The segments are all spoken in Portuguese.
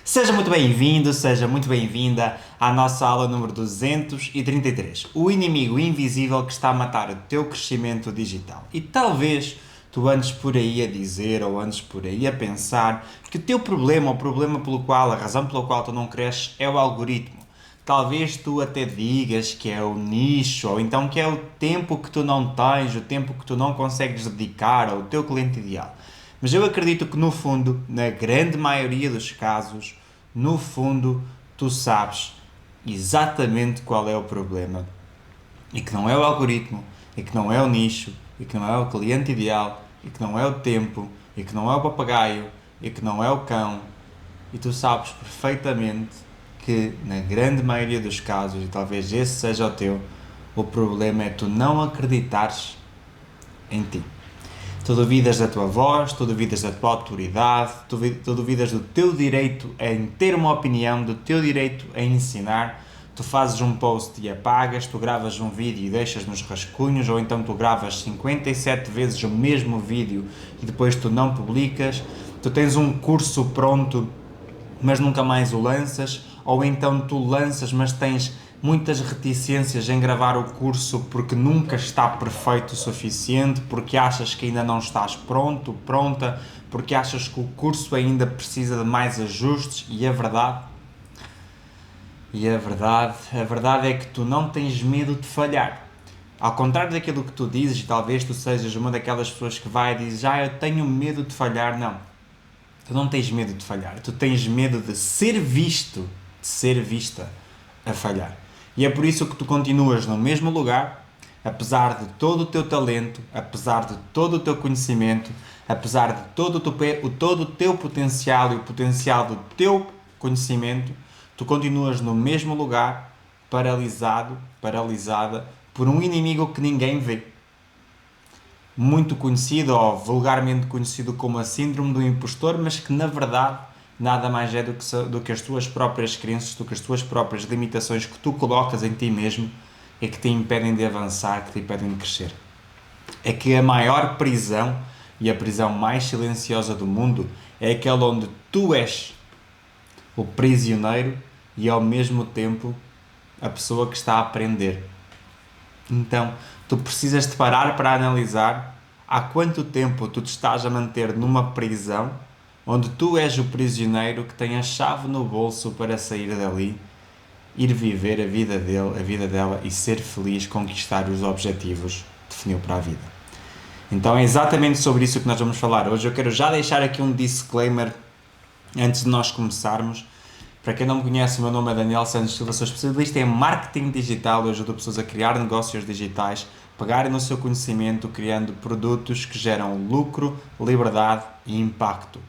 Seja muito bem-vindo, seja muito bem-vinda à nossa aula número 233. O inimigo invisível que está a matar o teu crescimento digital. E talvez tu andes por aí a dizer ou andes por aí a pensar que o teu problema, o problema pelo qual, a razão pela qual tu não cresces é o algoritmo. Talvez tu até digas que é o nicho, ou então que é o tempo que tu não tens, o tempo que tu não consegues dedicar ao teu cliente ideal. Mas eu acredito que no fundo, na grande maioria dos casos, no fundo, tu sabes exatamente qual é o problema. E que não é o algoritmo, e que não é o nicho, e que não é o cliente ideal, e que não é o tempo, e que não é o papagaio, e que não é o cão. E tu sabes perfeitamente que, na grande maioria dos casos, e talvez esse seja o teu, o problema é tu não acreditares em ti. Tu duvidas da tua voz, tu duvidas da tua autoridade, tu duvidas do teu direito em ter uma opinião, do teu direito em ensinar. Tu fazes um post e apagas, tu gravas um vídeo e deixas nos rascunhos, ou então tu gravas 57 vezes o mesmo vídeo e depois tu não publicas. Tu tens um curso pronto, mas nunca mais o lanças, ou então tu lanças, mas tens muitas reticências em gravar o curso porque nunca está perfeito o suficiente, porque achas que ainda não estás pronto, pronta, porque achas que o curso ainda precisa de mais ajustes, e a verdade é que tu não tens medo de falhar. Ao contrário daquilo que tu dizes, talvez tu sejas uma daquelas pessoas que vai e diz, eu tenho medo de falhar. Não, tu não tens medo de falhar, tu tens medo de ser visto, de ser vista a falhar. E é por isso que tu continuas no mesmo lugar, apesar de todo o teu talento, apesar de todo o teu conhecimento, apesar de todo o teu potencial e o potencial do teu conhecimento, tu continuas no mesmo lugar, paralisado, paralisada, por um inimigo que ninguém vê. Muito conhecido, ou vulgarmente conhecido como a síndrome do impostor, mas que na verdade nada mais é do que as tuas próprias crenças, do que as tuas próprias limitações que tu colocas em ti mesmo e que te impedem de avançar, que te impedem de crescer. É que a maior prisão e a prisão mais silenciosa do mundo é aquela onde tu és o prisioneiro e ao mesmo tempo a pessoa que está a aprender. Então, tu precisas de parar para analisar há quanto tempo tu te estás a manter numa prisão onde tu és o prisioneiro que tem a chave no bolso para sair dali, ir viver a vida dele, a vida dela e ser feliz, conquistar os objetivos que definiu para a vida. Então é exatamente sobre isso que nós vamos falar hoje. Eu quero já deixar aqui um disclaimer antes de nós começarmos. Para quem não me conhece, o meu nome é Daniel Santos Silva, sou especialista em marketing digital. Eu ajudo pessoas a criar negócios digitais, pegarem no seu conhecimento, criando produtos que geram lucro, liberdade e impacto.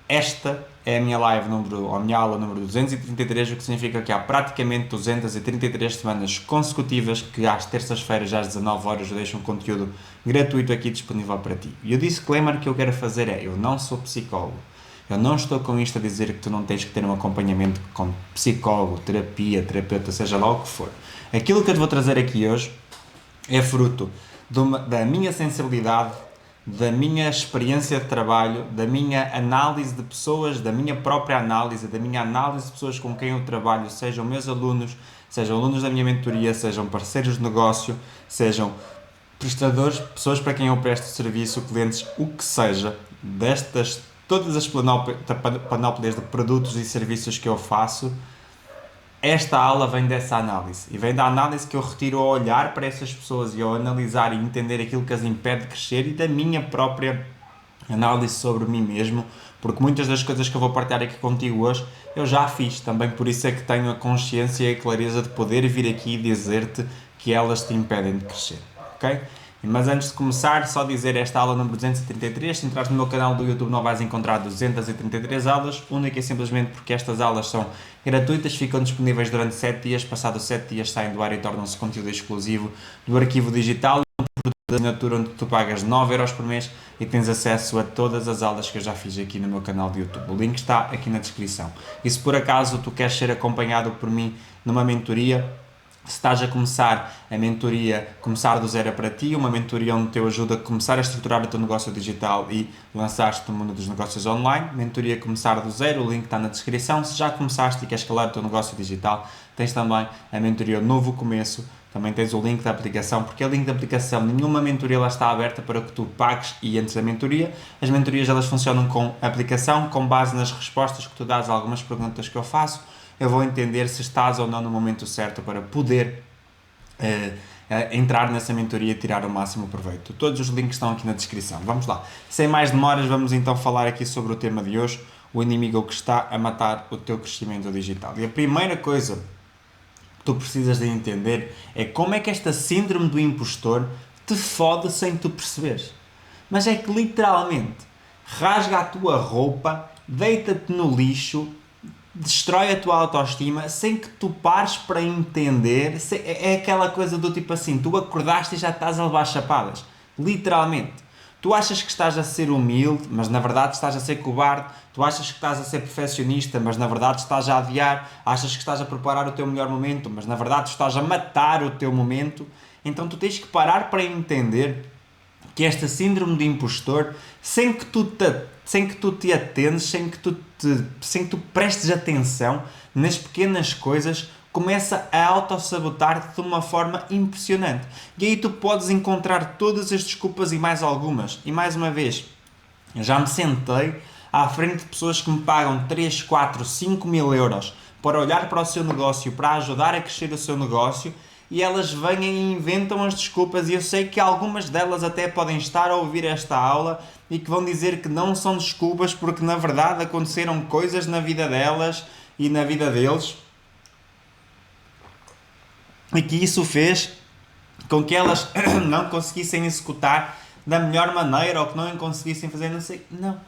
Esta é a minha live ou a minha aula número 233, o que significa que há praticamente 233 semanas consecutivas que às terças-feiras, às 19 horas, eu deixo um conteúdo gratuito aqui disponível para ti. E o disclaimer que eu quero fazer é, eu não sou psicólogo. Eu não estou com isto a dizer que tu não tens que ter um acompanhamento com psicólogo, terapia, terapeuta, seja lá o que for. Aquilo que eu te vou trazer aqui hoje é fruto da minha sensibilidade, da minha experiência de trabalho, da minha análise de pessoas, da minha própria análise, da minha análise de pessoas com quem eu trabalho, sejam meus alunos, sejam alunos da minha mentoria, sejam parceiros de negócio, sejam prestadores, pessoas para quem eu presto serviço, clientes, o que seja, todas as panóplias de produtos e serviços que eu faço. Esta aula vem dessa análise e vem da análise que eu retiro ao olhar para essas pessoas e ao analisar e entender aquilo que as impede de crescer e da minha própria análise sobre mim mesmo, porque muitas das coisas que eu vou partilhar aqui contigo hoje eu já fiz, também por isso é que tenho a consciência e a clareza de poder vir aqui e dizer-te que elas te impedem de crescer, ok? Mas antes de começar, só dizer esta aula número 233, se entrares no meu canal do YouTube não vais encontrar 233 aulas, única e simplesmente porque estas aulas são gratuitas, ficam disponíveis durante 7 dias, passados 7 dias saem do ar e tornam-se conteúdo exclusivo do arquivo digital, um produto de assinatura onde tu pagas 9€ por mês e tens acesso a todas as aulas que eu já fiz aqui no meu canal de YouTube. O link está aqui na descrição. E se por acaso tu queres ser acompanhado por mim numa mentoria, Se estás a começar a mentoria, começar do zero é para ti, uma mentoria onde te ajuda a começar a estruturar o teu negócio digital e lançar-te no mundo dos negócios online. Mentoria começar do zero, o link está na descrição. Se já começaste e queres escalar o teu negócio digital, tens também a mentoria Novo Começo. Também tens o link da aplicação, porque é o link da aplicação, nenhuma mentoria lá está aberta para que tu pagues e entres a mentoria. As mentorias elas funcionam com a aplicação, com base nas respostas que tu dás a algumas perguntas que eu faço. Eu vou entender se estás ou não no momento certo para poder entrar nessa mentoria e tirar o máximo proveito. Todos os links estão aqui na descrição. Vamos lá. Sem mais demoras, vamos então falar aqui sobre o tema de hoje, o inimigo que está a matar o teu crescimento digital. E a primeira coisa que tu precisas de entender é como é que esta síndrome do impostor te fode sem tu perceberes. Mas é que literalmente rasga a tua roupa, deita-te no lixo, destrói a tua autoestima sem que tu pares para entender. É aquela coisa do tipo assim, tu acordaste e já estás a levar chapadas, literalmente. Tu achas que estás a ser humilde, mas na verdade estás a ser cobarde. Tu achas que estás a ser perfeccionista, mas na verdade estás a adiar. Achas que estás a preparar o teu melhor momento, mas na verdade estás a matar o teu momento. Então tu tens que parar para entender que esta síndrome de impostor, sem que tu te atendes, sem que tu prestes atenção nas pequenas coisas, começa a autossabotar-te de uma forma impressionante. E aí tu podes encontrar todas as desculpas e mais algumas. E mais uma vez, eu já me sentei à frente de pessoas que me pagam 3, 4, 5 mil euros para olhar para o seu negócio, para ajudar a crescer o seu negócio, e elas vêm e inventam as desculpas, e eu sei que algumas delas até podem estar a ouvir esta aula e que vão dizer que não são desculpas porque na verdade aconteceram coisas na vida delas e na vida deles e que isso fez com que elas não conseguissem executar da melhor maneira ou que não conseguissem fazer, não sei, não.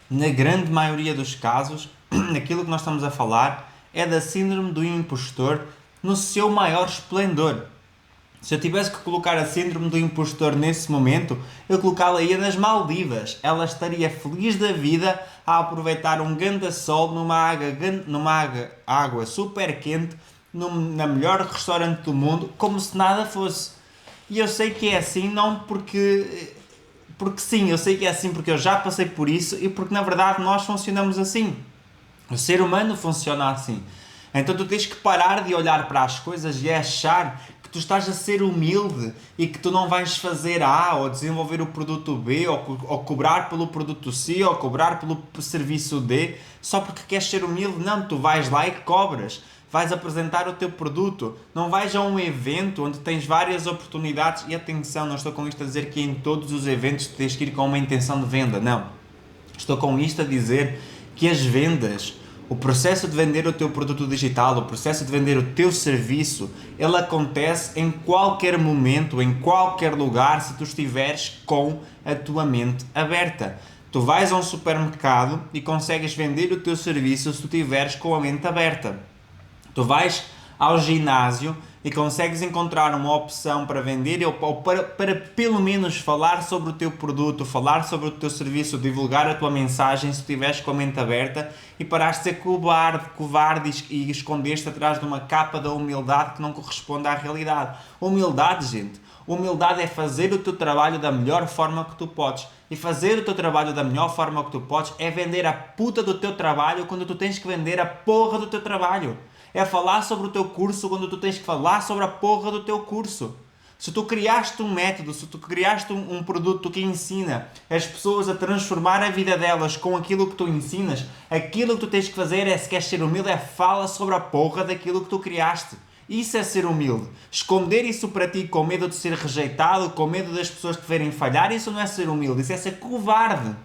Na grande maioria dos casos, aquilo que nós estamos a falar é da síndrome do impostor no seu maior esplendor. Se eu tivesse que colocar a síndrome do impostor nesse momento, eu colocá-la-ia nas Maldivas. Ela estaria feliz da vida a aproveitar um ganda sol numa água super quente, na melhor restaurante do mundo, como se nada fosse. E eu sei que é assim, não porque sim, eu sei que é assim porque eu já passei por isso e porque na verdade nós funcionamos assim. O ser humano funciona assim. Então tu tens que parar de olhar para as coisas e achar que tu estás a ser humilde e que tu não vais fazer A ou desenvolver o produto B ou cobrar pelo produto C ou cobrar pelo serviço D só porque queres ser humilde. Não, tu vais lá e cobras. Vais apresentar o teu produto. Não vais a um evento onde tens várias oportunidades. E atenção, não estou com isto a dizer que em todos os eventos tu tens que ir com uma intenção de venda. Não. Estou com isto a dizer que as vendas, o processo de vender o teu produto digital, o processo de vender o teu serviço, ele acontece em qualquer momento, em qualquer lugar, se tu estiveres com a tua mente aberta. Tu vais a um supermercado e consegues vender o teu serviço se tu estiveres com a mente aberta. Tu vais ao ginásio e consegues encontrar uma opção para vender ou para pelo menos falar sobre o teu produto, falar sobre o teu serviço, divulgar a tua mensagem se estiveres com a mente aberta e parares de ser covarde e escondeste atrás de uma capa da humildade que não corresponde à realidade. Humildade, gente. Humildade é fazer o teu trabalho da melhor forma que tu podes. E fazer o teu trabalho da melhor forma que tu podes é vender a puta do teu trabalho quando tu tens que vender a porra do teu trabalho. É falar sobre o teu curso quando tu tens que falar sobre a porra do teu curso. Se tu criaste um método, se tu criaste um produto que ensina as pessoas a transformar a vida delas com aquilo que tu ensinas, aquilo que tu tens que fazer é, se queres ser humilde, é fala sobre a porra daquilo que tu criaste. Isso é ser humilde. Esconder isso para ti com medo de ser rejeitado, com medo das pessoas te verem falhar, isso não é ser humilde, isso é ser covarde.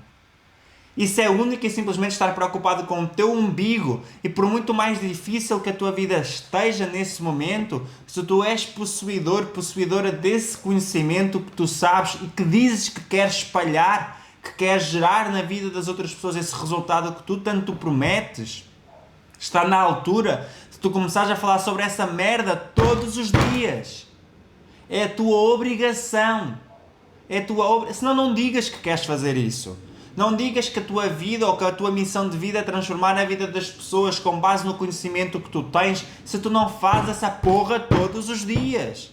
Isso é único e simplesmente estar preocupado com o teu umbigo. E por muito mais difícil que a tua vida esteja nesse momento, se tu és possuidora desse conhecimento que tu sabes e que dizes que queres espalhar, que queres gerar na vida das outras pessoas esse resultado que tu tanto prometes, está na altura de tu começares a falar sobre essa merda todos os dias. É a tua obrigação. Senão não digas que queres fazer isso. Não digas que a tua vida ou que a tua missão de vida é transformar a vida das pessoas com base no conhecimento que tu tens, se tu não fazes essa porra todos os dias.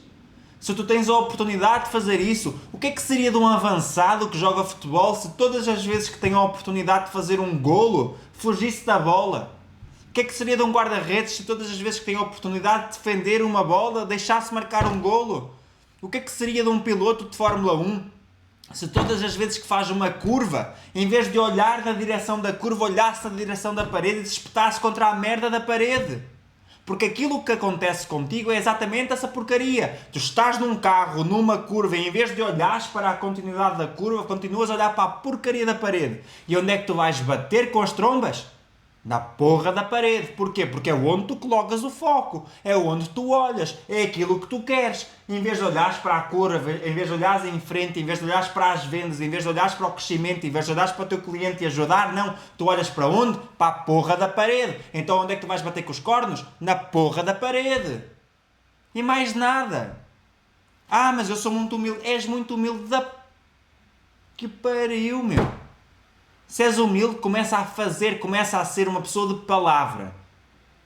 Se tu tens a oportunidade de fazer isso, o que é que seria de um avançado que joga futebol se todas as vezes que tem a oportunidade de fazer um golo, fugisse da bola? O que é que seria de um guarda-redes se todas as vezes que tem a oportunidade de defender uma bola, deixasse marcar um golo? O que é que seria de um piloto de Fórmula 1 se todas as vezes que faz uma curva, em vez de olhar na direção da curva, olhasse na direção da parede e se espetasse contra a merda da parede? Porque aquilo que acontece contigo é exatamente essa porcaria. Tu estás num carro, numa curva, e em vez de olhares para a continuidade da curva, continuas a olhar para a porcaria da parede. E onde é que tu vais bater com as trombas? Na porra da parede. Porquê? Porque é onde tu colocas o foco. É onde tu olhas. É aquilo que tu queres. Em vez de olhares para a curva, em vez de olhares em frente, em vez de olhares para as vendas, em vez de olhares para o crescimento, em vez de olhares para o teu cliente e ajudar, não. Tu olhas para onde? Para a porra da parede. Então onde é que tu vais bater com os cornos? Na porra da parede. E mais nada. Ah, mas eu sou muito humilde. És muito humilde da... Que pariu, meu. Se és humilde, começa a fazer, começa a ser uma pessoa de palavra.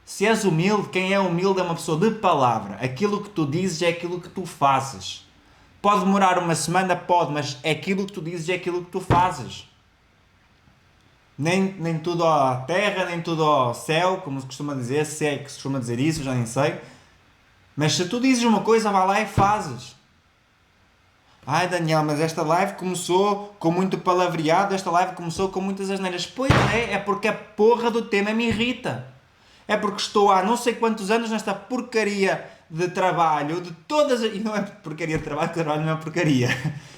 Se és humilde, quem é humilde é uma pessoa de palavra. Aquilo que tu dizes é aquilo que tu fazes. Pode demorar uma semana, pode, mas aquilo que tu dizes é aquilo que tu fazes. Nem tudo à terra, nem tudo ao céu, como se costuma dizer, se é que se costuma dizer isso, já nem sei. Mas se tu dizes uma coisa, vai lá e fazes. Ai Daniel, mas esta live começou com muito palavreado, esta live começou com muitas asneiras. Pois é porque a porra do tema me irrita. É porque estou há não sei quantos anos nesta porcaria de trabalho, de todas as... E não é porcaria de trabalho, que o trabalho não é porcaria.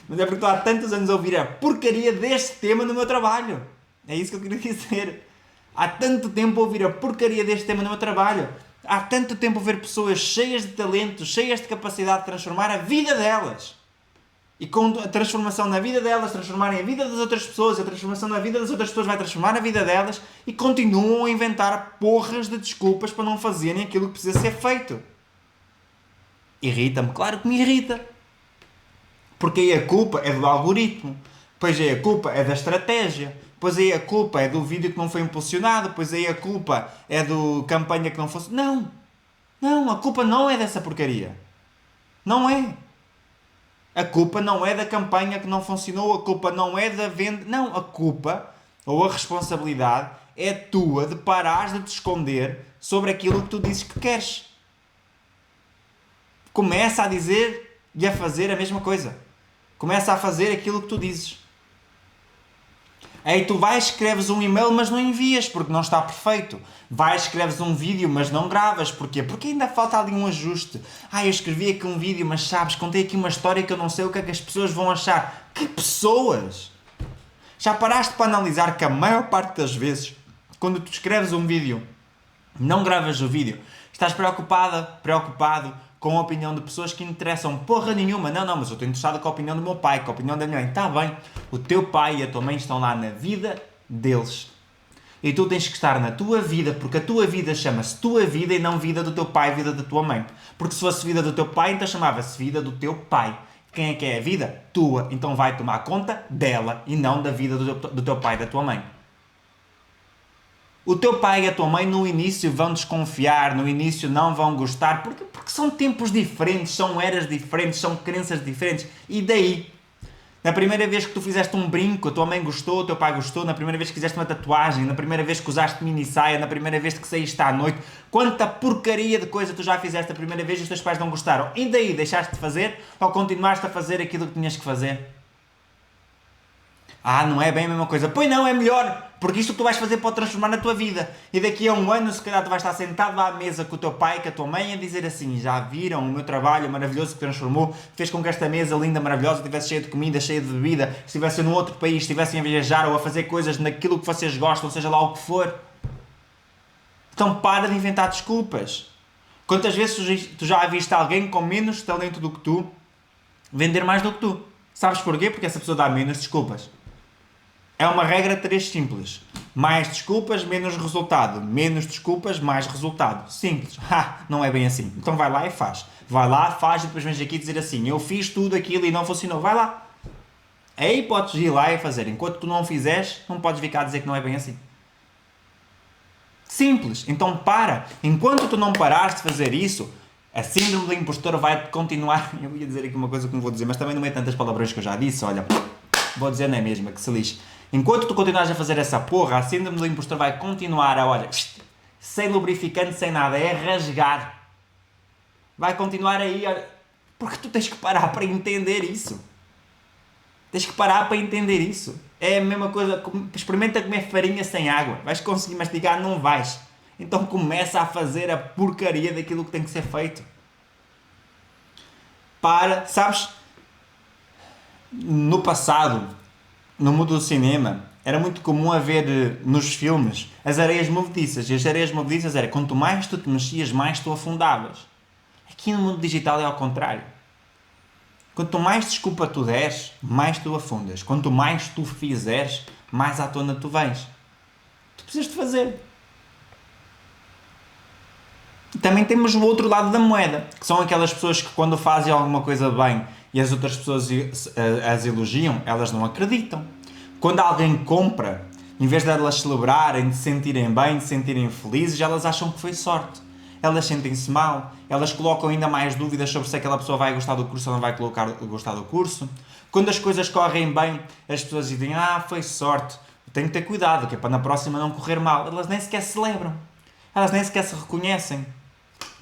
Mas é porque estou há tantos anos a ouvir a porcaria deste tema no meu trabalho. É isso que eu queria dizer. Há tanto tempo a ouvir a porcaria deste tema no meu trabalho. Há tanto tempo a ver pessoas cheias de talento, cheias de capacidade de transformar a vida delas. E com a transformação na vida delas, transformarem a vida das outras pessoas, a transformação na vida das outras pessoas vai transformar a vida delas e continuam a inventar porras de desculpas para não fazerem aquilo que precisa ser feito. Irrita-me? Claro que me irrita. Porque aí a culpa é do algoritmo, pois aí a culpa é da estratégia, pois aí a culpa é do vídeo que não foi impulsionado, pois aí a culpa é do campanha que não fosse... Não, a culpa não é dessa porcaria. Não é. A culpa não é da campanha que não funcionou, a culpa não é da venda... Não, a culpa, ou a responsabilidade, é tua de parares de te esconder sobre aquilo que tu dizes que queres. Começa a dizer e a fazer a mesma coisa. Começa a fazer aquilo que tu dizes. Aí tu vais, escreves um e-mail, mas não envias, porque não está perfeito. Vais, escreves um vídeo, mas não gravas. Porquê? Porque ainda falta ali um ajuste. Eu escrevi aqui um vídeo, mas sabes, contei aqui uma história que eu não sei o que é que as pessoas vão achar. Que pessoas? Já paraste para analisar que a maior parte das vezes, quando tu escreves um vídeo, não gravas o vídeo, estás preocupado com a opinião de pessoas que interessam porra nenhuma. Não, mas eu estou interessado com a opinião do meu pai, com a opinião da minha mãe. Está bem, o teu pai e a tua mãe estão lá na vida deles. E tu tens que estar na tua vida, porque a tua vida chama-se tua vida e não vida do teu pai, vida da tua mãe. Porque se fosse vida do teu pai, então chamava-se vida do teu pai. Quem é que é a vida? Tua. Então vai tomar conta dela e não da vida do teu pai e da tua mãe. O teu pai e a tua mãe no início vão desconfiar, no início não vão gostar, porque são tempos diferentes, são eras diferentes, são crenças diferentes. E daí? Na primeira vez que tu fizeste um brinco, a tua mãe gostou, o teu pai gostou, na primeira vez que fizeste uma tatuagem, na primeira vez que usaste mini saia, na primeira vez que saíste à noite, quanta porcaria de coisa tu já fizeste a primeira vez e os teus pais não gostaram. E daí? Deixaste de fazer ou continuaste a fazer aquilo que tinhas que fazer? Não é bem a mesma coisa. Pois não, é melhor, porque isto tu vais fazer pode transformar na tua vida. E daqui a um ano, se calhar, tu vais estar sentado à mesa com o teu pai e com a tua mãe a dizer assim: já viram o meu trabalho maravilhoso que transformou, fez com que esta mesa linda, maravilhosa, estivesse cheia de comida, cheia de bebida, estivessem num outro país, estivessem a viajar ou a fazer coisas naquilo que vocês gostam, seja lá o que for. Então para de inventar desculpas. Quantas vezes tu já viste alguém com menos talento do que tu vender mais do que tu? Sabes porquê? Porque essa pessoa dá menos desculpas. É uma regra 3 simples. Mais desculpas, menos resultado. Menos desculpas, mais resultado. Simples. Não é bem assim. Então vai lá e faz. Vai lá, faz e depois vens aqui dizer assim: eu fiz tudo aquilo e não funcionou. Vai lá. É a hipótese de ir lá e fazer. Enquanto tu não fizeres, não podes vir cá dizer que não é bem assim. Simples. Então para. Enquanto tu não parares de fazer isso, a síndrome do impostor vai continuar. Eu ia dizer aqui uma coisa que não vou dizer, mas também não é tantas palavras que eu já disse. Olha, vou dizer não é mesmo, que se lixe. Enquanto tu continuares a fazer essa porra, a síndrome do impostor vai continuar a, olha, sem lubrificante, sem nada, é rasgar. Vai continuar aí, olha, porque tu tens que parar para entender isso. Tens que parar para entender isso. É a mesma coisa, experimenta comer farinha sem água. Vais conseguir mastigar? Não vais. Então começa a fazer a porcaria daquilo que tem que ser feito. Para, sabes, no passado, no mundo do cinema, era muito comum haver nos filmes as areias movediças. E as areias movediças era quanto mais tu te mexias, mais tu afundavas. Aqui no mundo digital é ao contrário. Quanto mais desculpa tu deres, mais tu afundas. Quanto mais tu fizeres, mais à tona tu vens. Tu precisas de fazer. E também temos o outro lado da moeda, que são aquelas pessoas que quando fazem alguma coisa bem e as outras pessoas as elogiam, elas não acreditam. Quando alguém compra, em vez de elas celebrarem, de se sentirem bem, de se sentirem felizes, elas acham que foi sorte. Elas sentem-se mal, elas colocam ainda mais dúvidas sobre se aquela pessoa vai gostar do curso ou não vai gostar do curso. Quando as coisas correm bem, as pessoas dizem, foi sorte, tenho que ter cuidado, que é para na próxima não correr mal. Elas nem sequer celebram, elas nem sequer se reconhecem.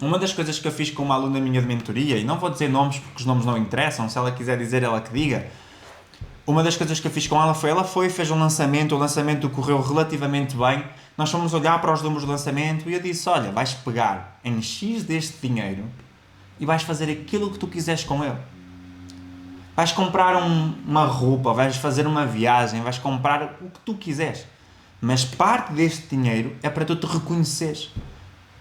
Uma das coisas que eu fiz com uma aluna minha de mentoria, e não vou dizer nomes porque os nomes não interessam, se ela quiser dizer, ela que diga. Uma das coisas que eu fiz com ela foi, fez um lançamento, o lançamento correu relativamente bem, nós fomos olhar para os números do lançamento e eu disse, olha, vais pegar em X deste dinheiro e vais fazer aquilo que tu quiseres com ele. Vais comprar uma roupa, vais fazer uma viagem, vais comprar o que tu quiseres. Mas parte deste dinheiro é para tu te reconheceres.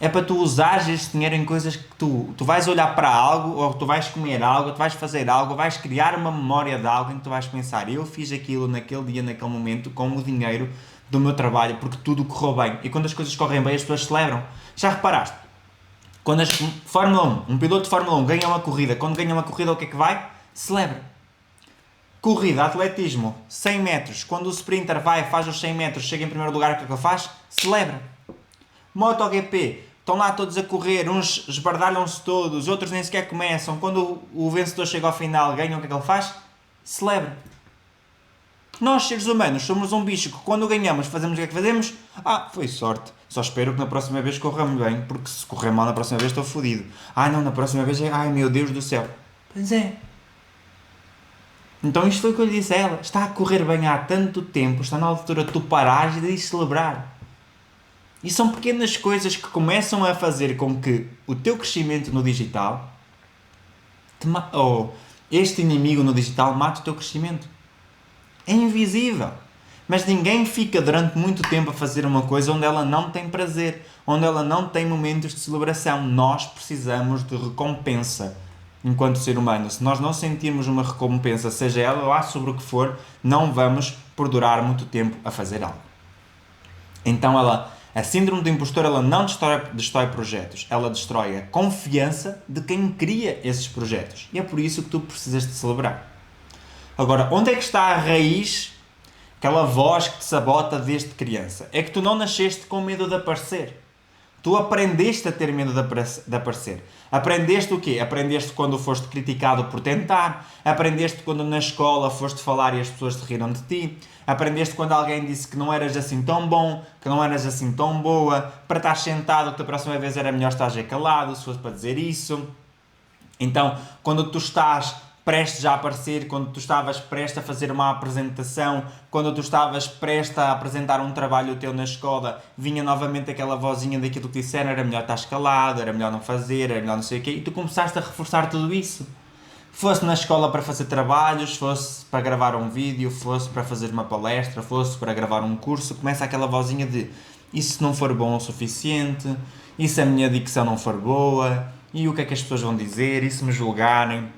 É para tu usares este dinheiro em coisas que tu vais olhar para algo, ou tu vais comer algo, ou tu vais fazer algo, ou vais criar uma memória de algo em que tu vais pensar, eu fiz aquilo naquele dia, naquele momento, com o dinheiro do meu trabalho, porque tudo correu bem. E quando as coisas correm bem, as pessoas celebram. Já reparaste? Quando Fórmula 1, um piloto de Fórmula 1 ganha uma corrida, quando ganha uma corrida, o que é que vai? Celebra. Corrida, atletismo, 100 metros, quando o sprinter vai, faz os 100 metros, chega em primeiro lugar, o que é que ele faz? Celebra. MotoGP, estão lá todos a correr, uns esbardalham-se todos, outros nem sequer começam. Quando o vencedor chega ao final, ganha, o que é que ele faz? Celebra. Nós, seres humanos, somos um bicho que quando ganhamos, fazemos o que é que fazemos? Foi sorte. Só espero que na próxima vez corra-me bem, porque se correr mal na próxima vez estou fodido. Não, na próxima vez meu Deus do céu. Pois é. Então isto foi o que eu lhe disse a ela. Está a correr bem há tanto tempo, está na altura de tu parares e de celebrar. E são pequenas coisas que começam a fazer com que o teu crescimento no digital, ou este inimigo no digital, mate o teu crescimento. É invisível. Mas ninguém fica durante muito tempo a fazer uma coisa onde ela não tem prazer, onde ela não tem momentos de celebração. Nós precisamos de recompensa enquanto ser humano. Se nós não sentirmos uma recompensa, seja ela lá sobre o que for, não vamos por durar muito tempo a fazer algo. Então a síndrome do impostor, ela não destrói projetos, ela destrói a confiança de quem cria esses projetos. E é por isso que tu precisas de celebrar. Agora, onde é que está a raiz, aquela voz que te sabota desde criança? É que tu não nasceste com medo de aparecer. Tu aprendeste a ter medo de aparecer. Aprendeste o quê? Aprendeste quando foste criticado por tentar. Aprendeste quando na escola foste falar e as pessoas te riram de ti. Aprendeste quando alguém disse que não eras assim tão bom, que não eras assim tão boa, para estar sentado, que da próxima vez era melhor estar calado, se fosse para dizer isso. Então, quando tu estás prestes a aparecer, quando tu estavas prestes a fazer uma apresentação, quando tu estavas prestes a apresentar um trabalho teu na escola, vinha novamente aquela vozinha daquilo que disseram, era melhor estar calado, era melhor não fazer, era melhor não sei o quê, e tu começaste a reforçar tudo isso. Fosse na escola para fazer trabalhos, fosse para gravar um vídeo, fosse para fazer uma palestra, fosse para gravar um curso, começa aquela vozinha de e se não for bom o suficiente, e se a minha dicção não for boa, e o que é que as pessoas vão dizer, e se me julgarem,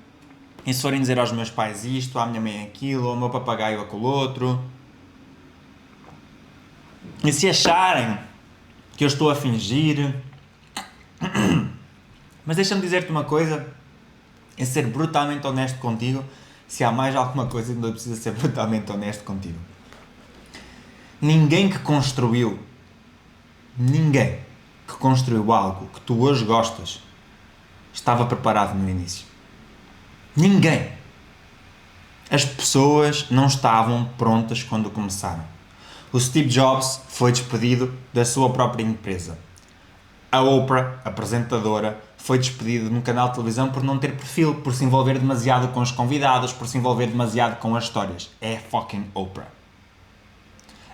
e se forem dizer aos meus pais isto, à minha mãe aquilo, ao meu papagaio aquele outro, e se acharem que eu estou a fingir. Mas deixa-me dizer-te uma coisa, é ser brutalmente honesto contigo, Se há mais alguma coisa, ainda precisa ser brutalmente honesto contigo. Ninguém que construiu algo que tu hoje gostas estava preparado no início. Ninguém. As pessoas não estavam prontas quando começaram. O Steve Jobs foi despedido da sua própria empresa. A Oprah, apresentadora, foi despedida de um canal de televisão por não ter perfil, por se envolver demasiado com os convidados, por se envolver demasiado com as histórias. É fucking Oprah.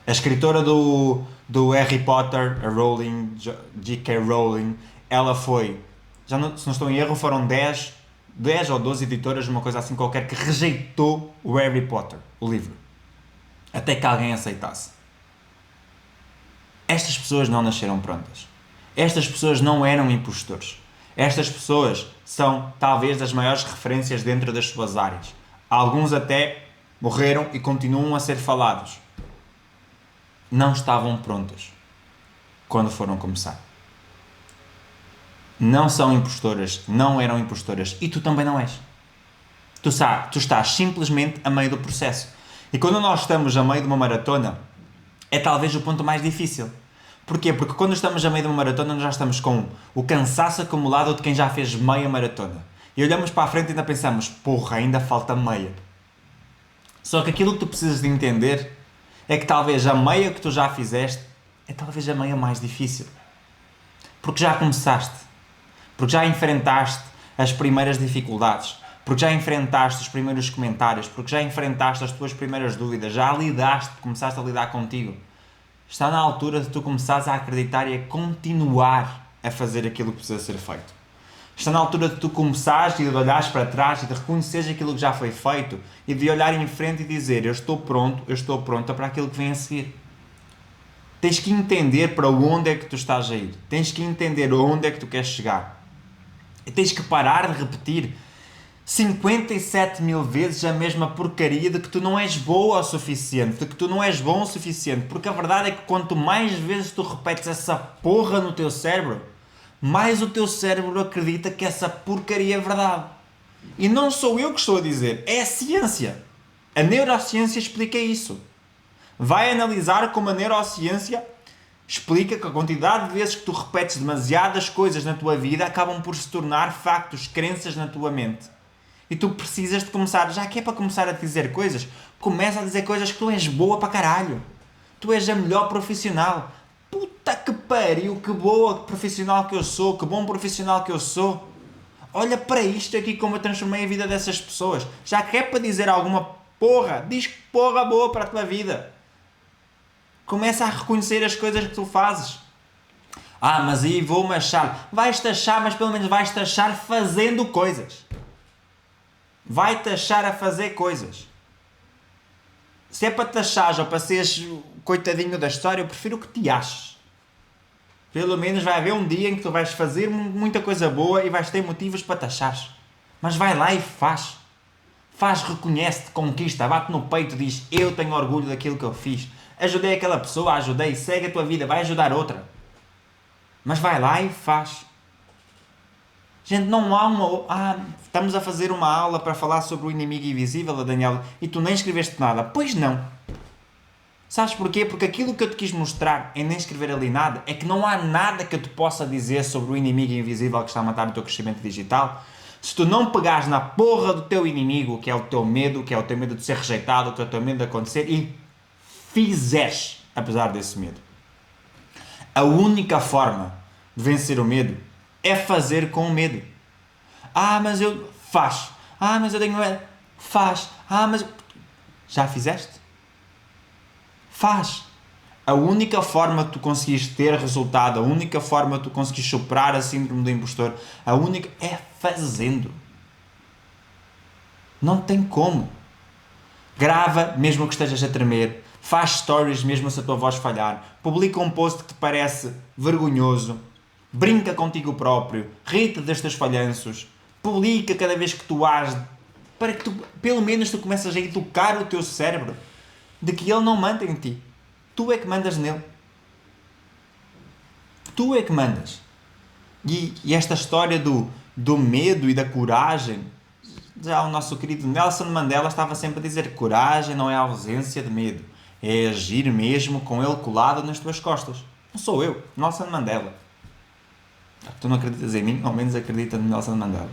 A escritora do Harry Potter, a Rowling, J.K. Rowling, ela foi, se não estou em erro, foram 10 ou 12 editoras, uma coisa assim qualquer, que rejeitou o Harry Potter, o livro. Até que alguém aceitasse. Estas pessoas não nasceram prontas. Estas pessoas não eram impostores. Estas pessoas são, talvez, das maiores referências dentro das suas áreas. Alguns até morreram e continuam a ser falados. Não estavam prontas quando foram começar. Não são impostoras, não eram impostoras, e tu também não és. Tu estás simplesmente a meio do processo. E quando nós estamos a meio de uma maratona, é talvez o ponto mais difícil. Porquê? Porque quando estamos a meio de uma maratona, nós já estamos com o cansaço acumulado de quem já fez meia maratona. E olhamos para a frente e ainda pensamos, porra, ainda falta meia. Só que aquilo que tu precisas de entender é que talvez a meia que tu já fizeste é talvez a meia mais difícil. Porque já começaste. Porque já enfrentaste as primeiras dificuldades. Porque já enfrentaste os primeiros comentários. Porque já enfrentaste as tuas primeiras dúvidas. Já começaste a lidar contigo. Está na altura de tu começares a acreditar e a continuar a fazer aquilo que precisa ser feito. Está na altura de tu começares e de olhares para trás e de reconheceres aquilo que já foi feito e de olhar em frente e dizer, eu estou pronta para aquilo que vem a seguir. Tens que entender para onde é que tu estás a ir. Tens que entender onde é que tu queres chegar. E tens que parar de repetir 57 mil vezes a mesma porcaria de que tu não és boa o suficiente, de que tu não és bom o suficiente, porque a verdade é que quanto mais vezes tu repetes essa porra no teu cérebro, mais o teu cérebro acredita que essa porcaria é verdade. E não sou eu que estou a dizer, é a ciência. A neurociência explica isso. Vai analisar como a neurociência explica que a quantidade de vezes que tu repetes demasiadas coisas na tua vida acabam por se tornar factos, crenças na tua mente. E tu precisas de começar, já que é para começar a dizer coisas, começa a dizer coisas que tu és boa para caralho. Tu és a melhor profissional. Puta que pariu, que boa profissional que eu sou, que bom profissional que eu sou. Olha para isto aqui como eu transformei a vida dessas pessoas. Já que é para dizer alguma porra, diz porra boa para a tua vida. Começa a reconhecer as coisas que tu fazes. Mas aí vou-me achar. Vais-te achar, mas pelo menos vais-te achar fazendo coisas. Vai-te achar a fazer coisas. Se é para te achares ou para seres coitadinho da história, eu prefiro que te aches. Pelo menos vai haver um dia em que tu vais fazer muita coisa boa e vais ter motivos para te achares. Mas vai lá e faz. Faz, reconhece-te, conquista, bate no peito, diz eu tenho orgulho daquilo que eu fiz. Ajudei aquela pessoa, ajudei, segue a tua vida, vai ajudar outra. Mas vai lá e faz. Gente, não há uma... estamos a fazer uma aula para falar sobre o inimigo invisível, Daniel, e tu nem escreveste nada. Pois não. Sabes porquê? Porque aquilo que eu te quis mostrar em nem escrever ali nada é que não há nada que eu te possa dizer sobre o inimigo invisível que está a matar o teu crescimento digital se tu não pegares na porra do teu inimigo, que é o teu medo, que é o teu medo de ser rejeitado, que é o teu medo de acontecer, e fizeres apesar desse medo. A única forma de vencer o medo é fazer com o medo. Mas eu... Faz. Mas eu tenho medo. Faz. Mas... Já fizeste? Faz. A única forma que tu conseguis ter resultado, a única forma que tu conseguis superar a síndrome do impostor, a única... é fazendo. Não tem como. Grava, mesmo que estejas a tremer. Faz stories, mesmo se a tua voz falhar. Publica um post que te parece vergonhoso. Brinca contigo próprio, ri-te dos teus falhanços, publica cada vez que tu ages, para que tu, pelo menos tu começas a educar o teu cérebro de que ele não manda em ti. Tu é que mandas nele. Tu é que mandas. E esta história do medo e da coragem, Já o nosso querido Nelson Mandela estava sempre a dizer: coragem não é ausência de medo, é agir mesmo com ele colado nas tuas costas. Não sou eu, Nelson Mandela. Tu não acreditas em mim, ao menos acredita no Nelson Mandela.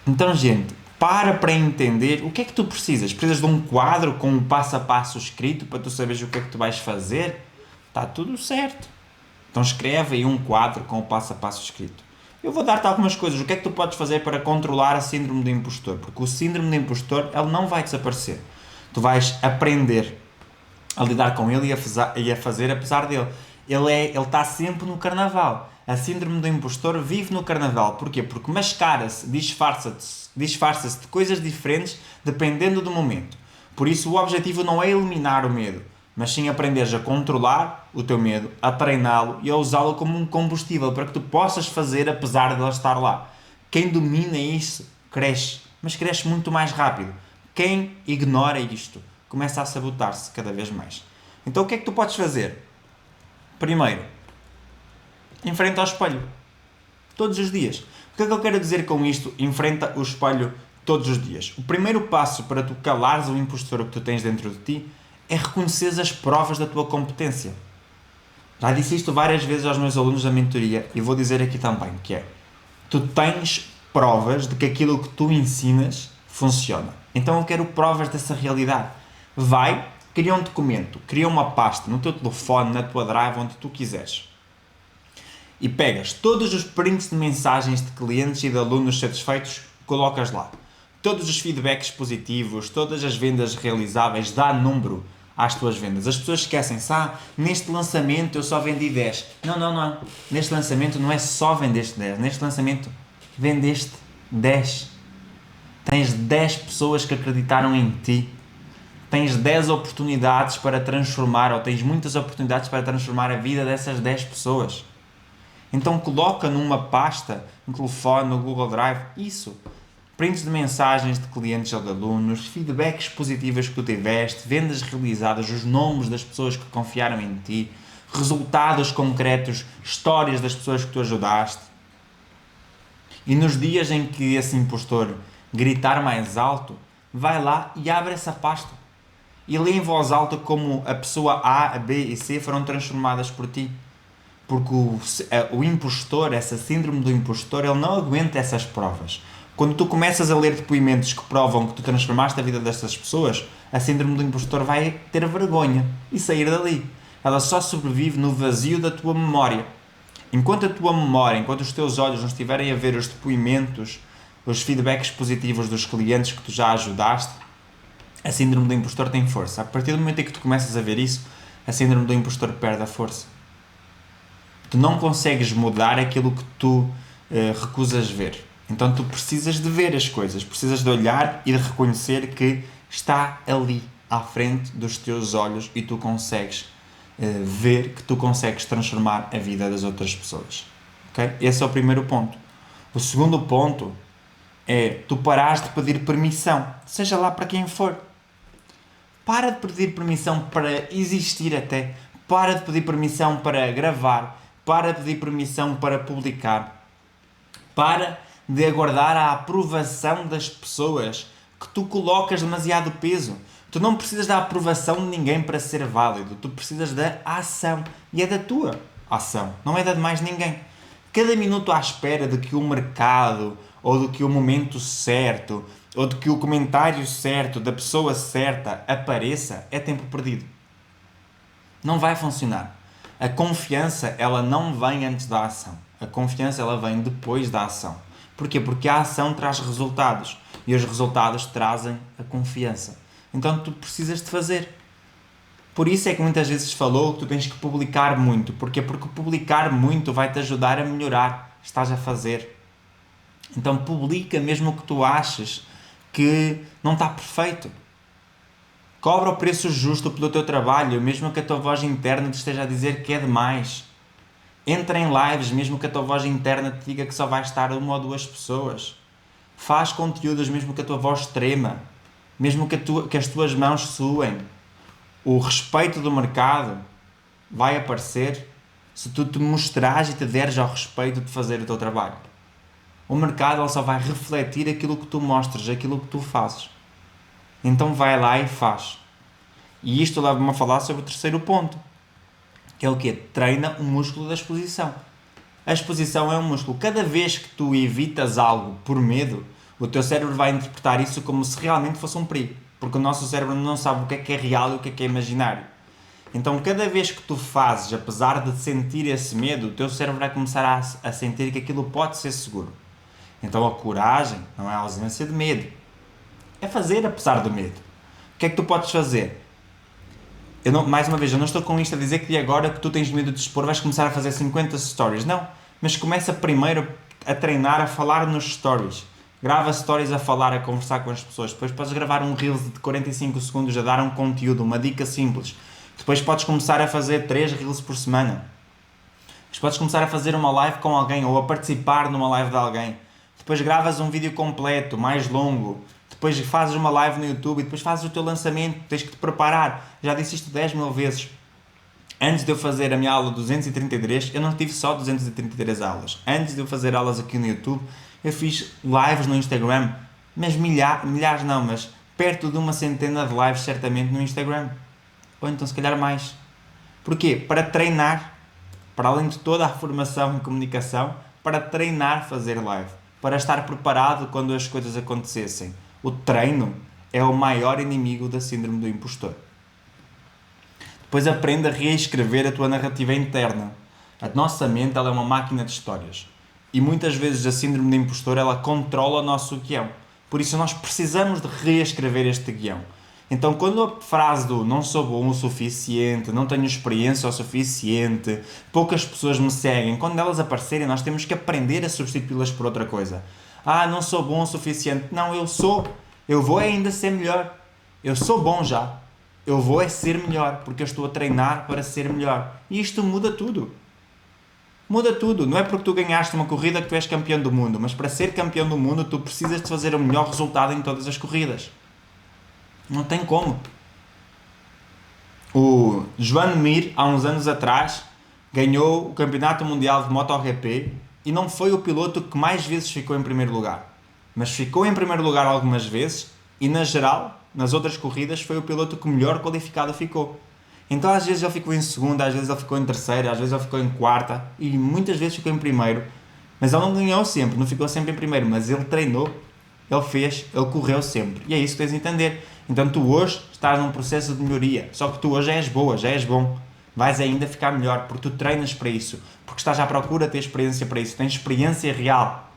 Então, gente, para entender o que é que tu precisas. Precisas de um quadro com um passo a passo escrito para tu saberes o que é que tu vais fazer? Está tudo certo. Então escreve aí um quadro com o passo a passo escrito. Eu vou dar-te algumas coisas. O que é que tu podes fazer para controlar a síndrome do impostor? Porque o síndrome do impostor, ele não vai desaparecer. Tu vais aprender a lidar com ele e a fazer apesar dele. Ele está sempre no carnaval. A síndrome do impostor vive no carnaval. Porquê? Porque mascara-se, disfarça-se de coisas diferentes dependendo do momento. Por isso o objetivo não é eliminar o medo, mas sim aprenderes a controlar o teu medo, a treiná-lo e a usá-lo como um combustível para que tu possas fazer apesar de ele estar lá. Quem domina isso cresce, mas cresce muito mais rápido. Quem ignora isto começa a sabotar-se cada vez mais. Então o que é que tu podes fazer? Primeiro, enfrenta o espelho. Todos os dias. O que é que eu quero dizer com isto? Enfrenta o espelho todos os dias. O primeiro passo para tu calares o impostor que tu tens dentro de ti é reconhecer as provas da tua competência. Já disse isto várias vezes aos meus alunos da mentoria e vou dizer aqui também, que é: tu tens provas de que aquilo que tu ensinas funciona. Então eu quero provas dessa realidade. Vai, cria um documento, cria uma pasta no teu telefone, na tua drive, onde tu quiseres. E pegas todos os prints de mensagens de clientes e de alunos satisfeitos, colocas lá. Todos os feedbacks positivos, todas as vendas realizáveis, dá número às tuas vendas. As pessoas esquecem-se: neste lançamento eu só vendi 10. Não. Neste lançamento não é só vendeste 10. Neste lançamento vendeste 10. Tens 10 pessoas que acreditaram em ti. Tens 10 oportunidades para transformar, ou tens muitas oportunidades para transformar a vida dessas 10 pessoas. Então coloca numa pasta, no telefone, no Google Drive, isso. Prints de mensagens de clientes ou de alunos, feedbacks positivos que tu tiveste, vendas realizadas, os nomes das pessoas que confiaram em ti, resultados concretos, histórias das pessoas que tu ajudaste. E nos dias em que esse impostor gritar mais alto, vai lá e abre essa pasta. E lê em voz alta como a pessoa A, B e C foram transformadas por ti. Porque o impostor, essa síndrome do impostor, ele não aguenta essas provas. Quando tu começas a ler depoimentos que provam que tu transformaste a vida dessas pessoas, a síndrome do impostor vai ter vergonha e sair dali. Ela só sobrevive no vazio da tua memória. Enquanto a tua memória, enquanto os teus olhos não estiverem a ver os depoimentos, os feedbacks positivos dos clientes que tu já ajudaste, a síndrome do impostor tem força. A partir do momento em que tu começas a ver isso, a síndrome do impostor perde a força. Tu não consegues mudar aquilo que tu recusas ver. Então tu precisas de ver as coisas, precisas de olhar e de reconhecer que está ali, à frente dos teus olhos, e tu consegues ver que tu consegues transformar a vida das outras pessoas. Okay? Esse é o primeiro ponto. O segundo ponto é tu parares de pedir permissão, seja lá para quem for. Para de pedir permissão para existir até. Para de pedir permissão para gravar. Para de pedir permissão para publicar. Para de aguardar a aprovação das pessoas que tu colocas demasiado peso. Tu não precisas da aprovação de ninguém para ser válido. Tu precisas da ação. E é da tua ação. Não é da de mais ninguém. Cada minuto à espera de que o mercado, ou de que o momento certo, ou de que o comentário certo da pessoa certa apareça, é tempo perdido. Não vai funcionar. A confiança, ela não vem antes da ação. A confiança, ela vem depois da ação. Porquê? Porque a ação traz resultados. E os resultados trazem a confiança. Então tu precisas de fazer. Por isso é que muitas vezes falou que tu tens que publicar muito. Porquê? Porque publicar muito vai te ajudar a melhorar. Estás a fazer. Então publica mesmo o que tu achas que não está perfeito. Cobra o preço justo pelo teu trabalho, mesmo que a tua voz interna te esteja a dizer que é demais. Entra em lives, mesmo que a tua voz interna te diga que só vai estar uma ou duas pessoas. Faz conteúdos, mesmo que a tua voz trema, mesmo que as tuas mãos suem. O respeito do mercado vai aparecer se tu te mostrares e te deres ao respeito de fazer o teu trabalho. O mercado ele só vai refletir aquilo que tu mostras, aquilo que tu fazes. Então vai lá e faz. E isto leva-me a falar sobre o terceiro ponto, que é o quê? Treina o músculo da exposição. A exposição é um músculo. Cada vez que tu evitas algo por medo, o teu cérebro vai interpretar isso como se realmente fosse um perigo. Porque o nosso cérebro não sabe o que é real e o que é imaginário. Então, cada vez que tu fazes, apesar de sentir esse medo, o teu cérebro vai começar a sentir que aquilo pode ser seguro. Então, a coragem não é a ausência de medo. É fazer apesar do medo. O que é que tu podes fazer? Mais uma vez, eu não estou com isto a dizer que agora que tu tens medo de expor vais começar a fazer 50 stories. Não. Mas começa primeiro a treinar a falar nos stories. Grava stories a falar, a conversar com as pessoas. Depois podes gravar um Reels de 45 segundos a dar um conteúdo, uma dica simples. Depois podes começar a fazer 3 Reels por semana. Depois podes começar a fazer uma live com alguém ou a participar numa live de alguém. Depois gravas um vídeo completo, mais longo. Depois fazes uma live no YouTube e depois fazes o teu lançamento. Tens que te preparar. Já disse isto 10 mil vezes. Antes de eu fazer a minha aula 233, eu não tive só 233 aulas. Antes de eu fazer aulas aqui no YouTube, eu fiz lives no Instagram. Mas milhares não, mas perto de uma centena de lives certamente no Instagram. Ou então se calhar mais. Porquê? Para treinar, para além de toda a formação em comunicação, para treinar fazer live. Para estar preparado quando as coisas acontecessem. O treino é o maior inimigo da síndrome do impostor. Depois aprende a reescrever a tua narrativa interna. A nossa mente ela é uma máquina de histórias. E muitas vezes a síndrome do impostor ela controla o nosso guião. Por isso nós precisamos de reescrever este guião. Então quando a frase do não sou bom o suficiente, não tenho experiência o suficiente, poucas pessoas me seguem, quando elas aparecerem nós temos que aprender a substituí-las por outra coisa. Não sou bom o suficiente. Não, eu sou. Eu vou ainda ser melhor. Eu sou bom já. Eu vou ser melhor, porque eu estou a treinar para ser melhor. E isto muda tudo. Muda tudo. Não é porque tu ganhaste uma corrida que tu és campeão do mundo, mas para ser campeão do mundo tu precisas de fazer o melhor resultado em todas as corridas. Não tem como. O Joan Mir, há uns anos atrás, ganhou o Campeonato Mundial de MotoGP e não foi o piloto que mais vezes ficou em primeiro lugar. Mas ficou em primeiro lugar algumas vezes e, na geral, nas outras corridas, foi o piloto que melhor qualificado ficou. Então, às vezes ele ficou em segunda, às vezes ele ficou em terceira, às vezes ele ficou em quarta e muitas vezes ficou em primeiro. Mas ele não ganhou sempre, não ficou sempre em primeiro, mas ele treinou, ele fez, ele correu sempre. E é isso que tens de entender. Então, tu hoje estás num processo de melhoria, só que tu hoje já és boa, já és bom. Vais ainda ficar melhor, porque tu treinas para isso, porque estás à procura de ter experiência para isso, tens experiência real.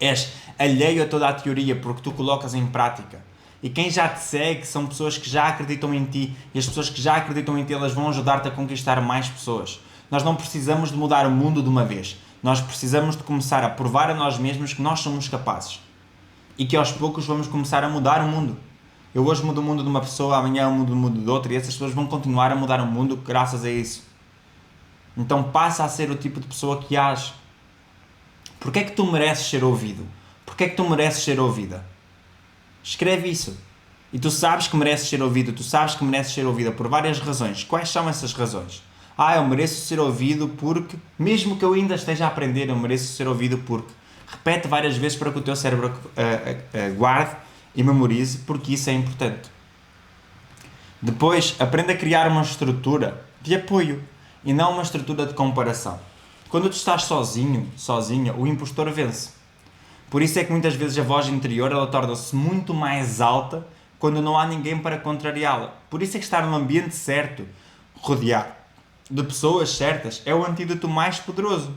És alheio a toda a teoria, porque tu colocas em prática. E quem já te segue são pessoas que já acreditam em ti, e as pessoas que já acreditam em ti, elas vão ajudar-te a conquistar mais pessoas. Nós não precisamos de mudar o mundo de uma vez. Nós precisamos de começar a provar a nós mesmos que nós somos capazes. E que aos poucos vamos começar a mudar o mundo. Eu hoje mudo o mundo de uma pessoa, amanhã eu mudo o mundo de outra, e essas pessoas vão continuar a mudar o mundo graças a isso. Então passa a ser o tipo de pessoa que age. Porquê é que tu mereces ser ouvido? Porquê é que tu mereces ser ouvida? Escreve isso. E tu sabes que mereces ser ouvido, tu sabes que mereces ser ouvida por várias razões. Quais são essas razões? Eu mereço ser ouvido porque, mesmo que eu ainda esteja a aprender, eu mereço ser ouvido porque. Repete várias vezes para que o teu cérebro guarde e memorize, porque isso é importante. Depois, aprende a criar uma estrutura de apoio e não uma estrutura de comparação. Quando tu estás sozinho, sozinha, o impostor vence. Por isso é que muitas vezes a voz interior ela torna-se muito mais alta quando não há ninguém para contrariá-la. Por isso é que estar num ambiente certo, rodeado de pessoas certas, é o antídoto mais poderoso.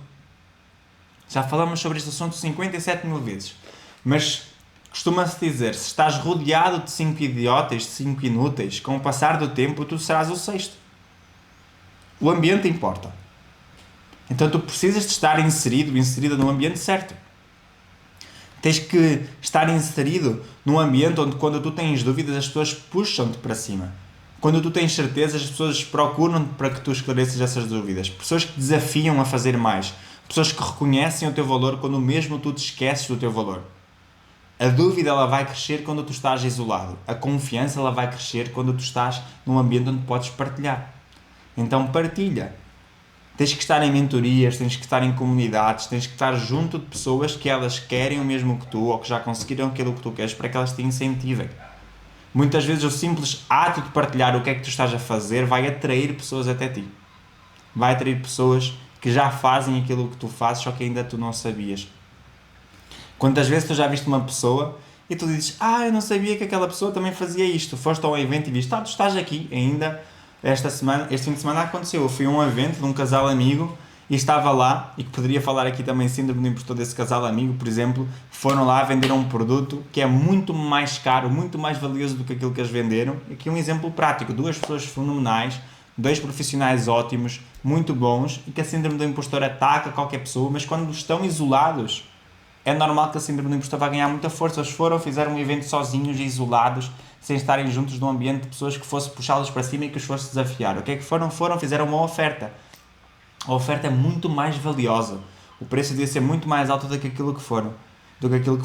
Já falamos sobre este assunto 57 mil vezes. Mas costuma-se dizer, se estás rodeado de 5 idiotas, de 5 inúteis, com o passar do tempo tu serás o sexto. O ambiente importa. Então tu precisas de estar inserida no ambiente certo. Tens que estar inserido num ambiente onde quando tu tens dúvidas as pessoas puxam-te para cima. Quando tu tens certezas as pessoas procuram-te para que tu esclareças essas dúvidas. Pessoas que te desafiam a fazer mais. Pessoas que reconhecem o teu valor quando mesmo tu te esqueces do teu valor. A dúvida ela vai crescer quando tu estás isolado. A confiança ela vai crescer quando tu estás num ambiente onde podes partilhar. Então partilha. Tens que estar em mentorias, tens que estar em comunidades, tens que estar junto de pessoas que elas querem o mesmo que tu ou que já conseguiram aquilo que tu queres para que elas te incentivem. Muitas vezes o simples ato de partilhar o que é que tu estás a fazer vai atrair pessoas até ti. Vai atrair pessoas que já fazem aquilo que tu fazes, só que ainda tu não sabias. Quantas vezes tu já viste uma pessoa e tu dizes, eu não sabia que aquela pessoa também fazia isto. Foste ao evento e viste, tu estás aqui ainda. Este fim de semana aconteceu. Eu fui a um evento de um casal amigo e estava lá, e que poderia falar aqui também síndrome do impostor desse casal amigo, por exemplo, foram lá vender um produto que é muito mais caro, muito mais valioso do que aquilo que eles venderam. Aqui um exemplo prático, duas pessoas fenomenais, dois profissionais ótimos, muito bons, e que a síndrome do impostor ataca qualquer pessoa, mas quando estão isolados, é normal que a síndrome do impostor vá ganhar muita força. Eles fizeram um evento sozinhos e isolados, sem estarem juntos num ambiente de pessoas que fosse puxá-los para cima e que os fosse desafiar. O que é que foram? Fizeram uma oferta. A oferta é muito mais valiosa. O preço devia ser muito mais alto do que aquilo que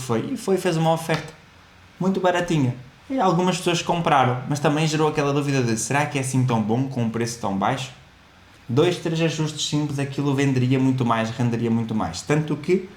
foi. E fez uma oferta muito baratinha. E algumas pessoas compraram, mas também gerou aquela dúvida de, será que é assim tão bom com um preço tão baixo? 2, 3 ajustes simples, aquilo venderia muito mais, renderia muito mais. Tanto que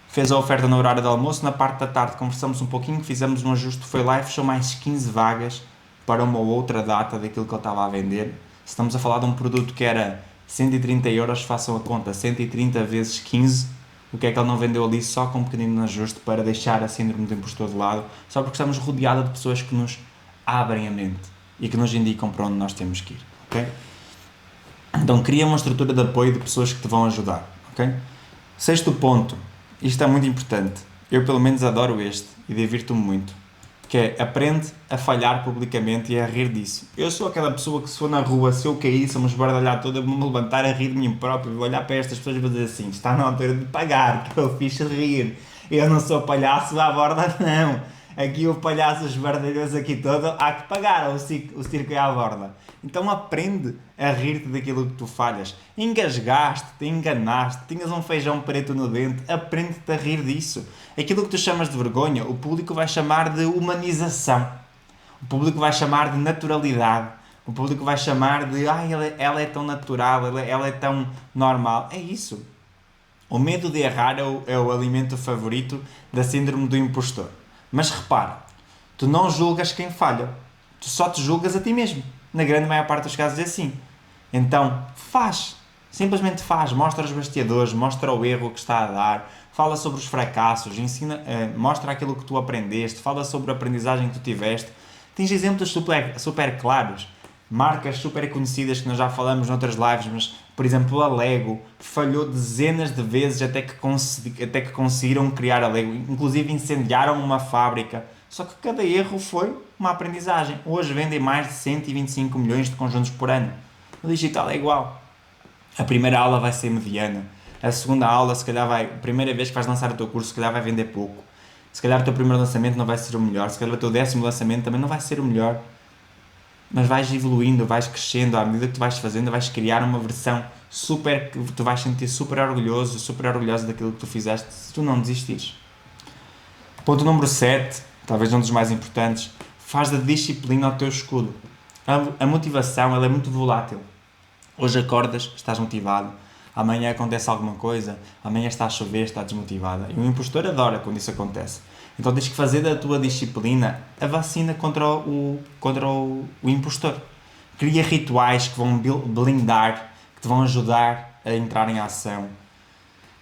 fez a oferta no horário do almoço, na parte da tarde conversamos um pouquinho, fizemos um ajuste, foi lá e fechou mais 15 vagas para uma outra data daquilo que ele estava a vender. Se estamos a falar de um produto que era 130 euros, façam a conta, 130 vezes 15, o que é que ele não vendeu ali só com um pequenino ajuste para deixar a síndrome do impostor de lado, só porque estamos rodeados de pessoas que nos abrem a mente e que nos indicam para onde nós temos que ir, ok? Então cria uma estrutura de apoio de pessoas que te vão ajudar, ok? 6º ponto, isto é muito importante, eu pelo menos adoro este e divirto-me muito, que é, aprende a falhar publicamente e a rir disso. Eu sou aquela pessoa que se for na rua, se eu cair, se eu me esbardalhar toda, eu vou-me levantar a rir de mim próprio, vou olhar para estas pessoas e vou dizer assim, está na altura de pagar, que eu fiz rir. Eu não sou palhaço à borda, não. Aqui o palhaço esbardalhoso aqui todo, há que pagar, o circo é à borda. Então aprende a rir-te daquilo que tu falhas. Engasgaste, te enganaste, tinhas um feijão preto no dente, aprende-te a rir disso. Aquilo que tu chamas de vergonha, o público vai chamar de humanização. O público vai chamar de naturalidade. O público vai chamar de, ela é tão natural, ela é tão normal. É isso. O medo de errar é o alimento favorito da síndrome do impostor. Mas repara, tu não julgas quem falha. Tu só te julgas a ti mesmo. Na grande maior parte dos casos é assim. Então, faz. Simplesmente faz. Mostra os bastidores, mostra o erro que está a dar, fala sobre os fracassos, mostra aquilo que tu aprendeste, fala sobre a aprendizagem que tu tiveste. Tens exemplos super claros. Marcas super conhecidas que nós já falamos noutras lives, mas, por exemplo, a Lego falhou dezenas de vezes até que conseguiram criar a Lego. Inclusive incendiaram uma fábrica. Só que cada erro foi uma aprendizagem. Hoje vendem mais de 125 milhões de conjuntos por ano. O digital é igual. A primeira aula vai ser mediana. A segunda aula, se calhar a primeira vez que vais lançar o teu curso, se calhar vai vender pouco. Se calhar o teu primeiro lançamento não vai ser o melhor. Se calhar o teu 10º lançamento também não vai ser o melhor. Mas vais evoluindo, vais crescendo, à medida que tu vais fazendo, vais criar uma versão super, que tu vais sentir super orgulhoso, super orgulhoso daquilo que tu fizeste, se tu não desistires. Ponto número 7, talvez um dos mais importantes, faz da disciplina o teu escudo. A motivação, ela é muito volátil. Hoje acordas, estás motivado, amanhã acontece alguma coisa, amanhã está a chover, está desmotivada. E o impostor adora quando isso acontece. Então tens que fazer da tua disciplina a vacina contra o impostor. Cria rituais que vão blindar, que te vão ajudar a entrar em ação.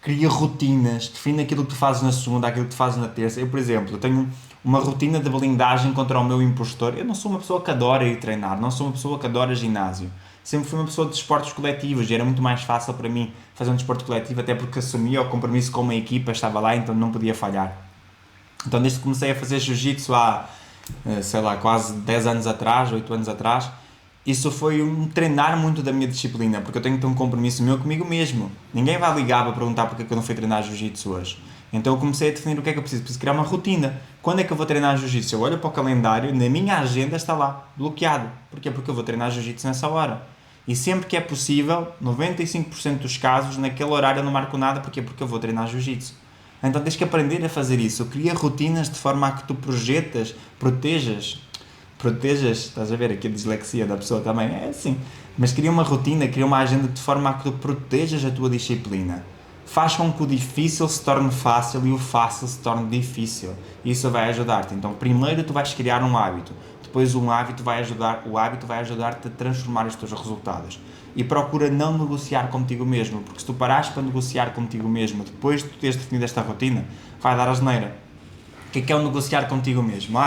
Cria rotinas, define aquilo que tu fazes na segunda, aquilo que tu fazes na terça. Eu, por exemplo, tenho uma rotina de blindagem contra o meu impostor. Eu não sou uma pessoa que adora ir treinar, não sou uma pessoa que adora ginásio. Sempre fui uma pessoa de desportos coletivos e era muito mais fácil para mim fazer um desporto coletivo, até porque assumia o compromisso com uma equipa, estava lá, então não podia falhar. Então, desde que comecei a fazer jiu-jitsu há, quase 10 anos atrás, 8 anos atrás, isso foi treinar muito da minha disciplina, porque eu tenho que ter um compromisso meu comigo mesmo. Ninguém vai ligar para perguntar porque é que eu não fui treinar jiu-jitsu hoje. Então eu comecei a definir o que é que eu preciso. Preciso criar uma rotina. Quando é que eu vou treinar jiu-jitsu? Eu olho para o calendário, na minha agenda está lá, bloqueado. Porquê? Porque eu vou treinar jiu-jitsu nessa hora. E sempre que é possível, 95% dos casos, naquele horário eu não marco nada. Porquê? Porque eu vou treinar jiu-jitsu. Então tens que aprender a fazer isso. Cria rotinas de forma a que tu protejas protejas, estás a ver, aqui a dislexia da pessoa também, é assim, mas cria uma rotina, cria uma agenda de forma a que tu protejas a tua disciplina. Faz com que o difícil se torne fácil e o fácil se torne difícil. Isso vai ajudar-te. Então, primeiro tu vais criar um hábito, depois o hábito vai ajudar-te a transformar os teus resultados. E procura não negociar contigo mesmo, porque se tu parares para negociar contigo mesmo, depois de tu teres definido esta rotina, vai dar asneira. O que é o negociar contigo mesmo?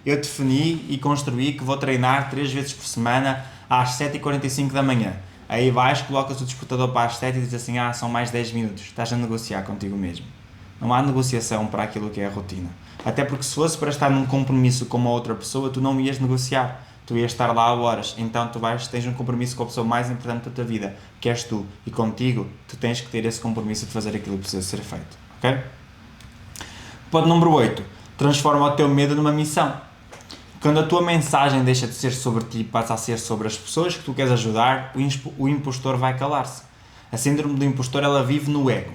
Eu defini e construí que vou treinar 3 vezes por semana às 7h45 da manhã. Aí vais, colocas o despertador para as 7 e dizes assim, são mais 10 minutos. Estás a negociar contigo mesmo. Não há negociação para aquilo que é a rotina. Até porque se fosse para estar num compromisso com uma outra pessoa, tu não ias negociar. Tu ias estar lá a horas. Então tu tens um compromisso com a pessoa mais importante da tua vida, que és tu. E contigo, tu tens que ter esse compromisso de fazer aquilo que precisa ser feito. Ok? Ponto número 8. Transforma o teu medo numa missão. Quando a tua mensagem deixa de ser sobre ti e passa a ser sobre as pessoas que tu queres ajudar, o impostor vai calar-se. A síndrome do impostor, ela vive no ego,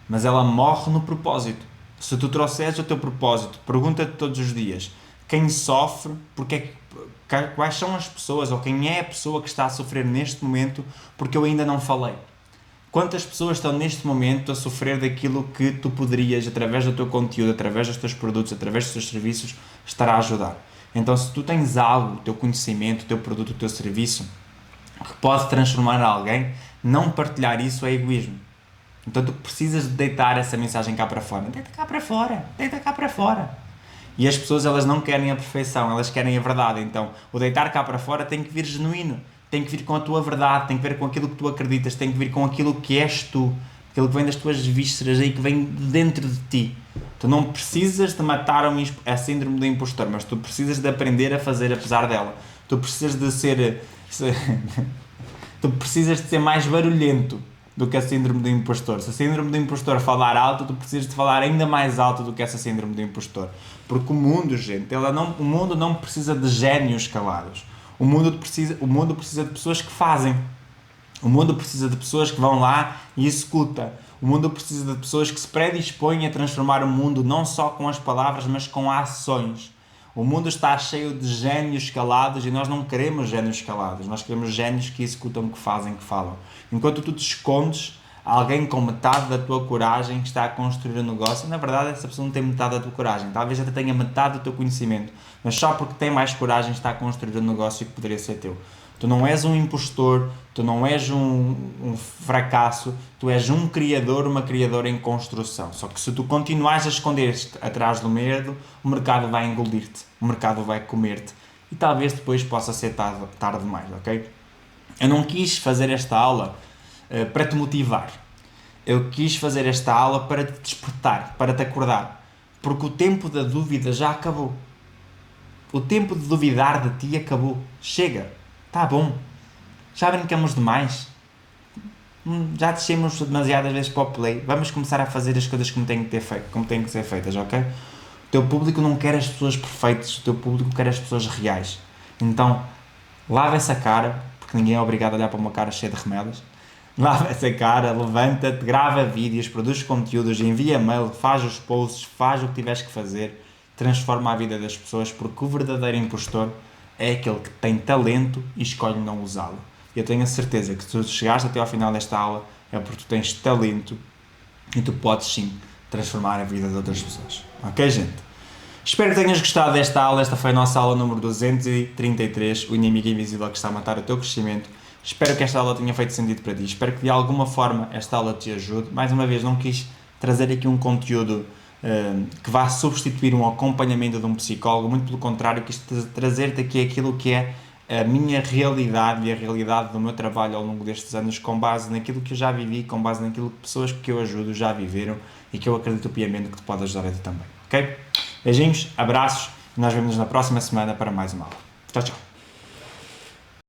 mas ela morre no propósito. Se tu trouxeres o teu propósito, pergunta-te todos os dias, quem sofre, quais são as pessoas, ou quem é a pessoa que está a sofrer neste momento, porque eu ainda não falei. Quantas pessoas estão neste momento a sofrer daquilo que tu poderias, através do teu conteúdo, através dos teus produtos, através dos teus serviços, estar a ajudar? Então, se tu tens algo, o teu conhecimento, o teu produto, o teu serviço, que pode transformar alguém, não partilhar isso é egoísmo. Então, tu precisas de deitar essa mensagem cá para fora. Deita cá para fora, deita cá para fora. E as pessoas, elas não querem a perfeição, elas querem a verdade. Então, o deitar cá para fora tem que vir genuíno, tem que vir com a tua verdade, tem que vir com aquilo que tu acreditas, tem que vir com aquilo que és tu, aquilo que vem das tuas vísceras aí, que vem de dentro de ti. Tu não precisas de matar a síndrome do impostor, mas tu precisas de aprender a fazer apesar dela. Tu precisas de tu precisas de ser mais barulhento do que a síndrome do impostor. Se a síndrome do impostor falar alto, tu precisas de falar ainda mais alto do que essa síndrome do impostor. Porque o mundo, gente, o mundo não precisa de génios calados. O mundo precisa de pessoas que fazem. O mundo precisa de pessoas que vão lá e executam. O mundo precisa de pessoas que se predispõem a transformar o mundo não só com as palavras, mas com ações. O mundo está cheio de génios calados e nós não queremos génios calados. Nós queremos génios que executam, que fazem, que falam. Enquanto tu te escondes, alguém com metade da tua coragem que está a construir um negócio, na verdade essa pessoa não tem metade da tua coragem. Talvez até tenha metade do teu conhecimento, mas só porque tem mais coragem está a construir um negócio que poderia ser teu. Tu não és um impostor, tu não és um fracasso, tu és um criador, uma criadora em construção. Só que se tu continuares a esconder-te atrás do medo, o mercado vai engolir-te, o mercado vai comer-te e talvez depois possa ser tarde demais, ok? Eu não quis fazer esta aula para te motivar. Eu quis fazer esta aula para te despertar, para te acordar, porque o tempo da dúvida já acabou. O tempo de duvidar de ti acabou. Chega. Está bom. Já brincamos demais. Já descemos demasiadas vezes para o play. Vamos começar a fazer as coisas como têm que ser feitas, ok? O teu público não quer as pessoas perfeitas. O teu público quer as pessoas reais. Então, lava essa cara, porque ninguém é obrigado a olhar para uma cara cheia de remedas. Lava essa cara, levanta-te, grava vídeos, produz conteúdos, envia mail, faz os posts, faz o que tiveres que fazer. Transforma a vida das pessoas, porque o verdadeiro impostor é aquele que tem talento e escolhe não usá-lo. E eu tenho a certeza que se tu chegaste até ao final desta aula é porque tu tens talento e tu podes sim transformar a vida de outras pessoas. Ok, gente? Espero que tenhas gostado desta aula. Esta foi a nossa aula número 233, o inimigo invisível que está a matar o teu crescimento. Espero que esta aula tenha feito sentido para ti. Espero que de alguma forma esta aula te ajude. Mais uma vez, não quis trazer aqui um conteúdo que vá substituir um acompanhamento de um psicólogo, muito pelo contrário, quis trazer-te aqui aquilo que é a minha realidade e a realidade do meu trabalho ao longo destes anos, com base naquilo que eu já vivi, com base naquilo que pessoas que eu ajudo já viveram e que eu acredito piamente que te pode ajudar a ti também, ok? Beijinhos, abraços e nós vemos-nos na próxima semana para mais uma aula. Tchau, tchau.